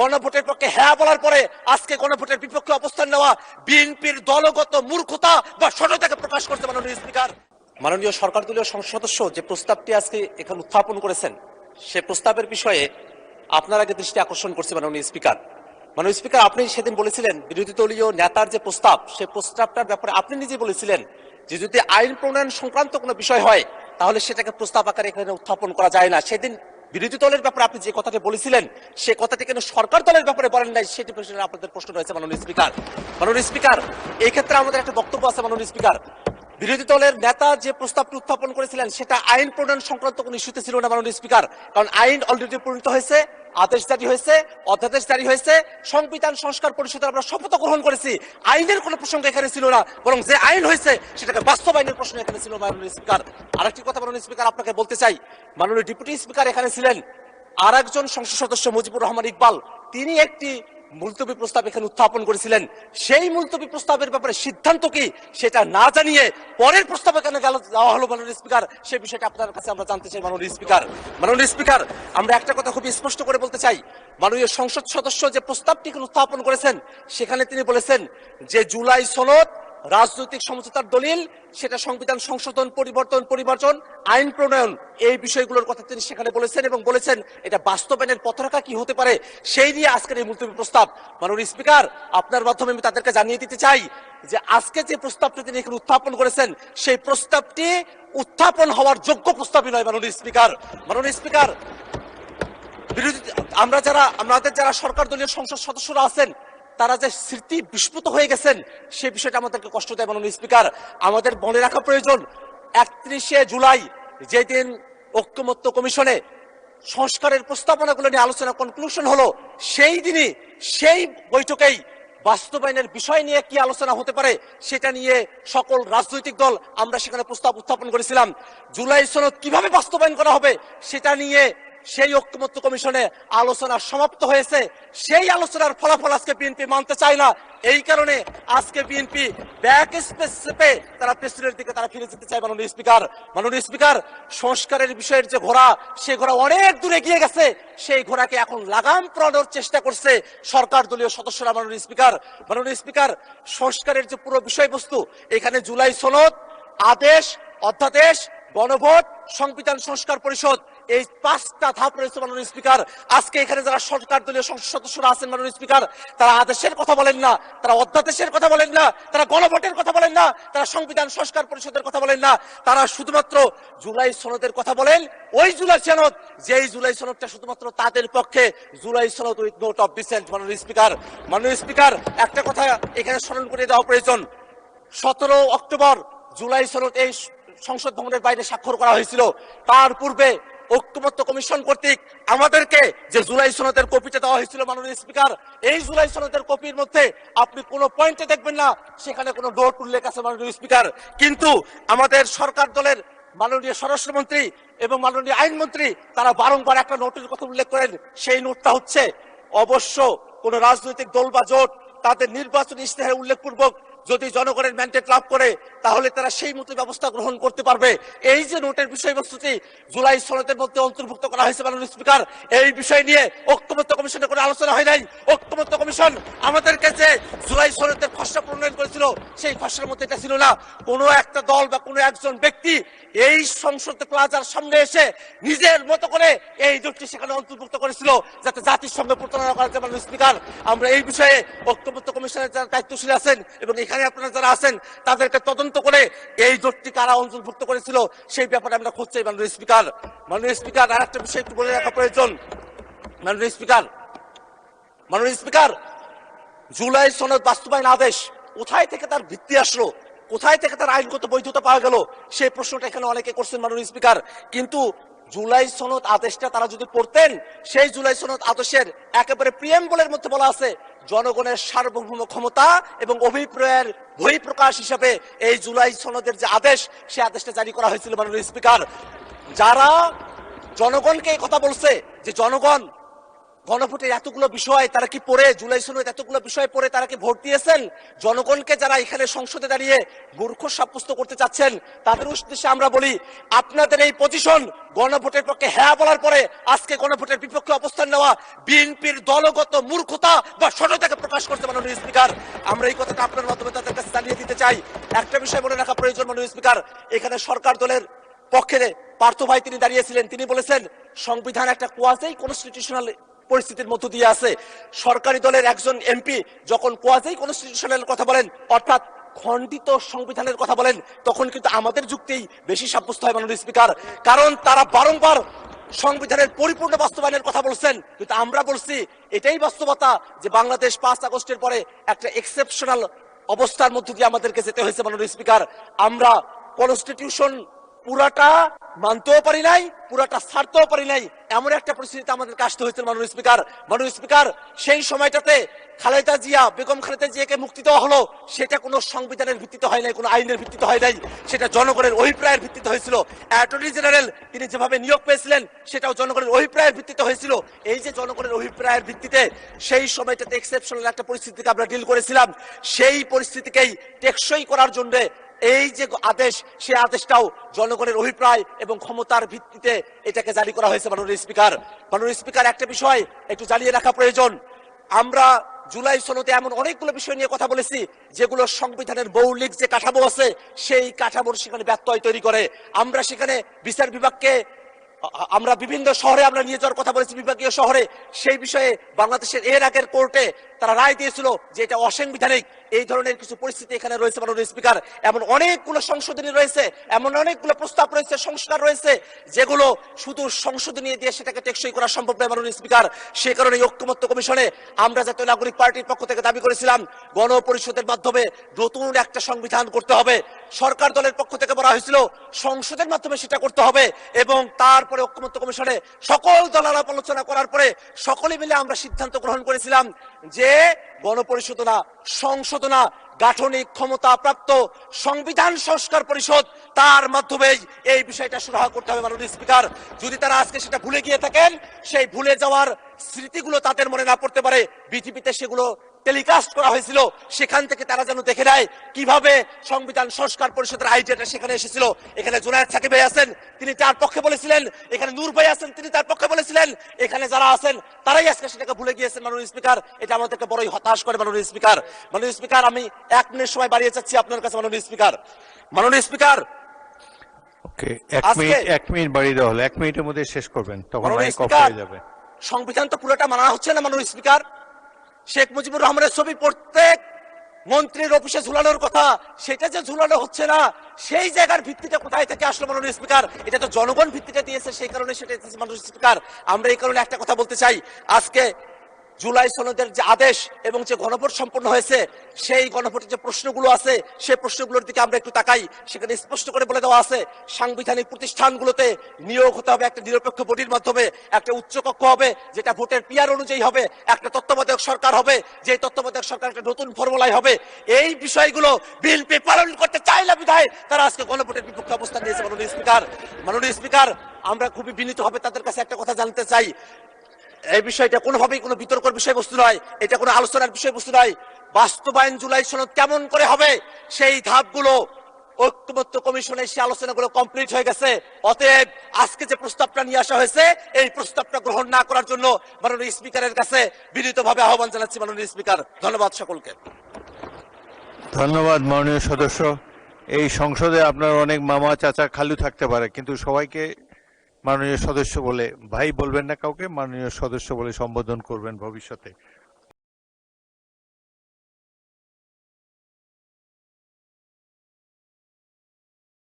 গণভোটের পক্ষে হ্যাঁ বলার পরে আজকে গণভোটের বিপক্ষে অবস্থান নেওয়া বিএনপির দলগত মূর্খতা বা সততাকে প্রকাশ করছে মাননীয় স্পিকার। মাননীয় সরকার দলীয় সংসদ সদস্য যে প্রস্তাবটি আজকে এখানে উত্থাপন করেছেন সে প্রস্তাবের বিষয়ে আপনার আগে দৃষ্টি আকর্ষণ করছে মাননীয় স্পিকার। মাননীয় স্পিকার, আপনি সেদিন বলেছিলেন বিরোধী দলীয় নেতার যে প্রস্তাব সেই প্রস্তাবটার ব্যাপারে আপনি নিজেই বলেছিলেন যে যদি আইন প্রণয়ন সংক্রান্ত কোনো বিষয় হয় তাহলে সেটাকে প্রস্তাব আকারে এখানে উত্থাপন করা যায় না। সেদিন বিরোধী দলের ব্যাপারে আপনি যে কথাটি বলেছিলেন সে কথাটি কেন সরকার দলের ব্যাপারে বলেন নাই, সেটি প্রশ্নে আপনাদের প্রশ্ন রয়েছে মাননীয় স্পিকার। মাননীয় স্পিকার, এই ক্ষেত্রে আমাদের একটা বক্তব্য আছে মাননীয় স্পিকার। বিরোধী দলের নেতা যে প্রস্তাবটি উত্থাপন করেছিলেন সেটা আইন প্রণয়ন সংক্রান্ত কোনো ইস্যুতে ছিল না মাননীয় স্পিকার, কারণ আইন অলরেডি প্রণীত হয়েছে, আদেশ জারি হয়েছে, অধ্যাদেশ জারি হয়েছে, সংবিধান সংস্কার পরিষদের আমরা শপথ গ্রহণ করেছি। আইনের কোনো প্রসঙ্গ এখানে ছিল না, বরং যে আইন হয়েছে সেটাকে বাস্তবায়নের প্রশ্ন এখানে ছিল মাননীয় স্পিকার। আরেকটি কথা মাননীয় স্পিকার আপনাকে বলতে চাই, মাননীয় ডেপুটি স্পিকার এখানে ছিলেন, আর একজন সংসদ সদস্য মুজিবুর রহমান ইকবাল, তিনি একটি মুলতবি প্রস্তাব এখানে উত্থাপন করেছিলেন। সেই মুলতবি প্রস্তাবের ব্যাপারে সিদ্ধান্ত কি সেটা না জানিয়ে পরের প্রস্তাব এখানে দেওয়া হলো মাননীয় স্পিকার, সেই বিষয়টা আপনার কাছে আমরা জানতে চাই মাননীয় স্পিকার। মাননীয় স্পিকার, আমরা একটা কথা খুব স্পষ্ট করে বলতে চাই, মাননীয় সংসদ সদস্য যে প্রস্তাবটি উত্থাপন করেছেন সেখানে তিনি বলেছেন যে জুলাই সনদ রাজনৈতিক সমঝোতার দলিল, সেটা সংবিধান সংশোধন পরিবর্তন আইন প্রণয়ন, এই বিষয়গুলোর কথা তিনি সেখানে বলেছেন এবং বলেছেন এটা বাস্তবায়নের পথরেখা কি হতে পারে সেই নিয়ে আজকের এই মুলতবি প্রস্তাব। মাননীয় স্পিকার, আপনার মাধ্যমে আমি তাদেরকে জানিয়ে দিতে চাই যে আজকে যে প্রস্তাবটি তিনি এখানে উত্থাপন করেছেন সেই প্রস্তাবটি উত্থাপন হওয়ার যোগ্য প্রস্তাবই নয় মাননীয় স্পিকার। মাননীয় স্পিকার, আমাদের যারা সরকার দলীয় সংসদ সদস্যরা আছেন তারা যে স্মৃতি বিস্মৃত হয়ে গেছেন সেই বিষয়টা আমাদেরকে কষ্ট দেয় মাননীয় স্পিকার। আমাদের মনে রাখা প্রয়োজন 31শে জুলাই যেদিন ঐকমত্য কমিশনে সংস্কারের প্রস্তাবনাগুলো নিয়ে আলোচনা কনক্লুশন হলো, সেই দিনই সেই বৈঠকেই বাস্তবায়নের বিষয় নিয়ে কি আলোচনা হতে পারে সেটা নিয়ে সকল রাজনৈতিক দল আমরা সেখানে প্রস্তাব উত্থাপন করেছিলাম। জুলাই সনদ কিভাবে বাস্তবায়ন করা হবে সেটা নিয়ে সেই ঐকমত্য কমিশনে আলোচনা সমাপ্ত হয়েছে, সেই আলোচনার ফলাফল আজকে বিএনপি মানতে চায় না। এই কারণে আজকে বিএনপি ব্যাক স্পেস চেপে তারা প্রেসিডেন্টের দিকে তারা ফিরে যেতে চায় মাননীয় স্পিকার। মাননীয় স্পিকার, সংস্কারের বিষয়ের যে ঘোড়া সেই ঘোড়া অনেক দূরে গিয়ে গেছে, সেই ঘোড়াকে এখন লাগাম পরানোর চেষ্টা করছে সরকার দলীয় সদস্যরা মাননীয় স্পিকার। মাননীয় স্পিকার, সংস্কারের যে পুরো বিষয়বস্তু এখানে জুলাই সনদ, আদেশ, অধ্যাদেশ, গণভোট, সংবিধান সংস্কার পরিষদ, এই 5টা ধাপ রয়েছে মাননীয় স্পিকার। আজকে এখানে যারা সরকার দলীয় সংসদ সদস্যরা আছেন মাননীয় স্পিকার, তারা আদেশের কথা বলেন না, তারা অধ্যাদেশের কথা বলেন না, তারা গণভোটের কথা বলেন না, তারা সংবিধান সংস্কার পরিষদের কথা বলেন না, তারা শুধুমাত্র জুলাই সনদের কথা বলেন। ওই জুলাই সনদ, যেই জুলাই সনদটা শুধুমাত্র তাদের পক্ষে জুলাই সনদ উইথ নোট অফ ডিসেন্ট। মাননীয় স্পিকার, মাননীয় স্পিকার, একটা কথা এখানে স্মরণ করে দেওয়া প্রয়োজন, 17 অক্টোবর জুলাই সনদ এই সংসদ ভবনের বাইরে স্বাক্ষর করা হয়েছিল। তার পূর্বে ঐকমত্য কমিশন কর্তৃক আমাদেরকে যে জুলাই সনদের কপিটা দেওয়া হয়েছিল মাননীয় স্পিকার, এই জুলাই সনদের কপির মধ্যে আপনি কোনো পয়েন্টে দেখবেন না সেখানে কোনো নোট উল্লেখ আছে মাননীয় স্পিকার। কিন্তু আমাদের সরকার দলের মাননীয় স্বরাষ্ট্রমন্ত্রী এবং মাননীয় আইনমন্ত্রী তারা বারংবার একটা নোটের কথা উল্লেখ করেন, সেই নোটটা হচ্ছে অবশ্য কোন রাজনৈতিক দল বা জোট তাদের নির্বাচনী ইশতেহারে উল্লেখপূর্বক যদি জনগণের ম্যান্ডেট লাভ করে তাহলে তারা সেই মতো ব্যবস্থা গ্রহণ করতে পারবে। এই যে নোটের বিষয়বস্তুটি জুলাই সনদের মধ্যে অন্তর্ভুক্ত করা হয়েছে মাননীয় স্পিকার, এই বিষয় নিয়ে ঐকমত্য কমিশনে কোনো আলোচনা হয় নাই। ঐকমত্য কমিশন আমাদেরকে যে জুলাই সনদের খসড়া প্রণয়ন করেছিল সেই খসড়ার মধ্যে এটা ছিল না। কোনো একটা দল বা কোনো একজন ব্যক্তি এই সংসদ প্লাজার সামনে এসে নিজের মতো করে এই জোটটি সেখানে অন্তর্ভুক্ত করেছিল যাতে জাতির সঙ্গে প্রতারণা করা যায়। মাননীয় স্পিকার, আমরা এই বিষয়ে ঐকমত্য কমিশনের যারা দায়িত্বশীল আছেন এবং এখানে আপনারা যারা আছেন তাদেরকে তদন্ত করে এই জোটটি কারা অন্তর্ভুক্ত করেছিল সেই ব্যাপারে আমরা খোঁজ চাই মাননীয় স্পিকার। মাননীয় স্পিকার, আর একটা বিষয় একটু বলে রাখা প্রয়োজন মাননীয় স্পিকার। মাননীয় স্পিকার, জুলাই সনদ বাস্তবায়ন আদেশ কোথায় থেকে তার ভিত্তি আসলো, কোথায় থেকে তার আইনগত বৈধতা পাওয়া গেল সেই প্রশ্নটা এখানে অনেকে করছেন মাননীয় স্পিকার। কিন্তু জুলাই সনদ আদেশটা তারা যদি পড়তেন, সেই জুলাই সনদ আদেশের একেবারে প্রিয়াম্বলের মধ্যে বলা আছে জনগণের সার্বভৌম ক্ষমতা এবং অভিপ্রায়ের বহিঃপ্রকাশ হিসাবে এই জুলাই সনদের যে আদেশ সেই আদেশটা জারি করা হয়েছিল মাননীয় স্পিকার। যারা জনগণকে এই কথা বলছে যে জনগণ গণভোটের এতগুলো বিষয় তারা কি পড়ে, জুলাই সনদ এতগুলো বিষয় পড়ে তারা কি ভোট দিয়েছেন? জনগণকে যারা এখানে সংসদে দাঁড়িয়ে মূর্খ সাব্যস্ত করতে চাচ্ছেন তাদের উদ্দেশ্যে আমরা বলি, আপনাদের এই পজিশন গণভোটের পক্ষে হ্যাঁ বলার পরে আজকে গণভোটের বিপক্ষে অবস্থান নেওয়া বিএনপির দলগত মূর্খতা বা সততাকে প্রকাশ করতে মাননীয় স্পিকার, আমরা এই কথাটা আপনার মাধ্যমে তাদের কাছে জানিয়ে দিতে চাই। একটা বিষয় মনে রাখা প্রয়োজন মাননীয় স্পিকার, এখানে সরকার দলের পক্ষে পার্থ ভাই তিনি দাঁড়িয়েছিলেন, তিনি বলেছেন সংবিধান একটা কোয়াজি কনস্টিটিউশনাল পরিস্থিতির মধ্য দিয়ে আছে। সরকারি দলের একজন এমপি যখন কোয়াজি কনস্টিটিউশনাল কথা বলেন, অর্থাৎ খণ্ডিত সংবিধানের কথা বলেন, তখন কিন্তু আমাদের যুক্তিই বেশি সাব্যস্ত হয় মাননীয় স্পিকার, কারণ তারা বারংবার সংবিধানের পরিপূর্ণ বাস্তবায়নের কথা বলছেন, কিন্তু আমরা বলছি এটাই বাস্তবতা যে বাংলাদেশ 5 আগস্টের পরে একটা এক্সেপশনাল অবস্থার মধ্য দিয়ে আমাদেরকে যেতে হয়েছে মাননীয় স্পিকার। আমরা কনস্টিটিউশন পুরাটা মানতেও পারি নাই, পুরাটা ছাড়তেও পারি নাই, এমন একটা পরিস্থিতিতে আমাদেরকে আসতে হয়েছে মাননীয় স্পিকার। মাননীয় স্পিকার, সেই সময়টাতে খালেদা জিয়া, বেগম খালেদা জিয়াকে মুক্তি দেওয়া হলো, সেটা কোনো সংবিধানের ভিত্তিতে হয় নাই, কোনো আইনের ভিত্তিতে হয় নাই, সেটা জনগণের অভিপ্রায়ের ভিত্তিতে হয়েছিল। অ্যাটর্নি জেনারেল তিনি যেভাবে নিয়োগ পেয়েছিলেন সেটাও জনগণের অভিপ্রায়ের ভিত্তিতে হয়েছিল। এই যে জনগণের অভিপ্রায়ের ভিত্তিতে সেই সময়টাতে এক্সেপশনাল একটা পরিস্থিতিকে আমরা ডিল করেছিলাম, সেই পরিস্থিতিকেই টেকসই করার জন্য এই যে আদেশ, সেই আদেশটাও জনগণের অভিপ্রায় এবং ক্ষমতার ভিত্তিতে এটাকে জারি করা হয়েছে মাননীয় স্পিকার। মাননীয় স্পিকার, একটা বিষয় একটু জানিয়ে রাখা প্রয়োজন, আমরা জুলাই সনদে এমন অনেকগুলো বিষয় নিয়ে কথা বলেছি যেগুলো সংবিধানের মৌলিক যে কাঠামো আছে সেই কাঠামোর সেখানে ব্যত্যয় তৈরি করে। আমরা সেখানে বিচার বিভাগকে আমরা বিভিন্ন শহরে আমরা নিয়ে যাওয়ার কথা বলেছি, বিভাগীয় শহরে, সেই বিষয়ে বাংলাদেশের এর আগের কোর্টে তারা রায় দিয়েছিল যে এটা অসাংবিধানিক। এই ধরনের কিছু পরিস্থিতি এখানে রয়েছে মাননীয় স্পিকার। এমন অনেকগুলো সংশোধনী রয়েছে, এমন অনেকগুলো প্রস্তাব রয়েছে, সংস্কার রয়েছে, যেগুলো শুধু সংশোধনী দিয়ে সেটাকে টেকসই করা সম্ভব নয় মাননীয় স্পিকার। সে কারণে ঐক্যমত্য কমিশনে আমরা জাতীয় নাগরিক পার্টির পক্ষ থেকে দাবি করেছিলাম গণপরিষদের মাধ্যমে নতুন একটা সংবিধান করতে হবে। সরকার দলের পক্ষ থেকে বলা হয়েছিল সংসদের মাধ্যমে সেটা করতে হবে, এবং তারপরে ঐক্যমত্য কমিশনে সকল দল আলাপ আলোচনা করার পরে সকলে মিলে আমরা সিদ্ধান্ত গ্রহণ করেছিলাম যে গণপরিষদ না, সংসদ না, গাঠনিক ক্ষমতা প্রাপ্ত সংবিধান সংস্কার পরিষদ, তার মাধ্যমেই এই বিষয়টা সুরাহা করতে হবে মাননীয় স্পিকার। যদি তারা আজকে সেটা ভুলে গিয়ে থাকেন, সেই ভুলে যাওয়ার স্মৃতিগুলো তাদের মনে না পড়তে পারে, বিটিভিতে সেগুলো টেলিকাস্ট করা হয়েছিল, সেখান থেকে তারা যেন দেখে নেয় কিভাবে সংবিধান সংস্কার পরিষদের আইডিয়াটা সেখানে এসেছিল। এখানে জুনায়েদ সাকিব ভাই আছেন, তিনি তার পক্ষে বলেছিলেন, এখানে নূর ভাই আছেন, তিনি তার পক্ষে বলেছিলেন, এখানে যারা আছেন তারাই আজকে সেটাকে ভুলে গিয়েছেন মাননীয় স্পিকার। এটা আমাদেরকে বড়ই হতাশ করে মাননীয় স্পিকার। মাননীয় স্পিকার, আমি 1 মিনিট সময় বাড়িয়ে যাচ্ছি আপনার কাছে মাননীয় স্পিকার। মাননীয় স্পিকার, ওকে, 1 মিনিট বাড়িয়ে দেওয়া হলো, 1 মিনিটের মধ্যে শেষ করবেন, তখন মাইক অফ হয়ে যাবে। সংবিধান তো পুরোটা মানা হচ্ছে না মাননীয় স্পিকার। শেখ মুজিবুর রহমানের ছবি প্রত্যেক মন্ত্রীর অফিসে ঝুলানোর কথা, সেটা যে ঝুলানো হচ্ছে না, সেই জায়গার ভিত্তিটা কোথায় থেকে আসলো মাননীয় স্পিকার? এটা তো জনগণ ভিত্তিটা দিয়েছে, সেই কারণে সেটা মাননীয় স্পিকার। আমরা এই কারণে একটা কথা বলতে চাই, আজকে জুলাই সনদের যে আদেশ এবং যে গণভোট সম্পন্ন হয়েছে, সেই গণভোটের যে প্রশ্নগুলো আছে সেই প্রশ্নগুলোর দিকে আমরা একটু তাকাই। সেখানে স্পষ্ট করে বলে দেওয়া আছে সাংবিধানিক প্রতিষ্ঠানগুলোতে নিয়োগ হতে হবে একটা নিরপেক্ষ বডির মাধ্যমে, একটা উচ্চকক্ষ হবে যেটা ভোটের পিয়ার অনুযায়ী হবে, একটা তত্ত্বাবধায়ক সরকার হবে, যে তত্ত্বাবধায়ক সরকার একটা নতুন ফর্মুলায় হবে। এই বিষয়গুলো বিএনপি পালন করতে চায় না বিধায় তারা আজকে গণভোটের বিপক্ষে অবস্থান নিয়েছে মাননীয় স্পিকার। মাননীয় স্পিকার, আমরা খুবই বিনীতভাবে তাদের কাছে একটা কথা জানতে চাই, এই বিষয়টা কোনোভাবেই কোনো বিতর্কের বিষয়বস্তু নয়, এটা কোনো আলোচনার বিষয়বস্তু নয়। বাস্তবায়ন জুলাই সনদ কেমন করে হবে সেই ধাপগুলো ঐক্যমত্য কমিশনের সেই আলোচনাগুলো কমপ্লিট হয়ে গেছে। অতএব আজকে যে প্রস্তাবটা নিয়ে আসা হয়েছে এই প্রস্তাবটা গ্রহণ না করার জন্য মাননীয় স্পিকারের কাছে বিনীতভাবে আহ্বান জানাচ্ছি মাননীয় স্পিকার। ধন্যবাদ সকলকে। ধন্যবাদ মাননীয় সদস্য। এই সংসদে আপনার অনেক মামা চাচা খালু থাকতে পারে, কিন্তু সবাইকে মাননীয় সদস্য বলে, ভাই বলবেন না কাউকে, মাননীয় সদস্য বলে সম্বোধন করবেন ভবিষ্যতে।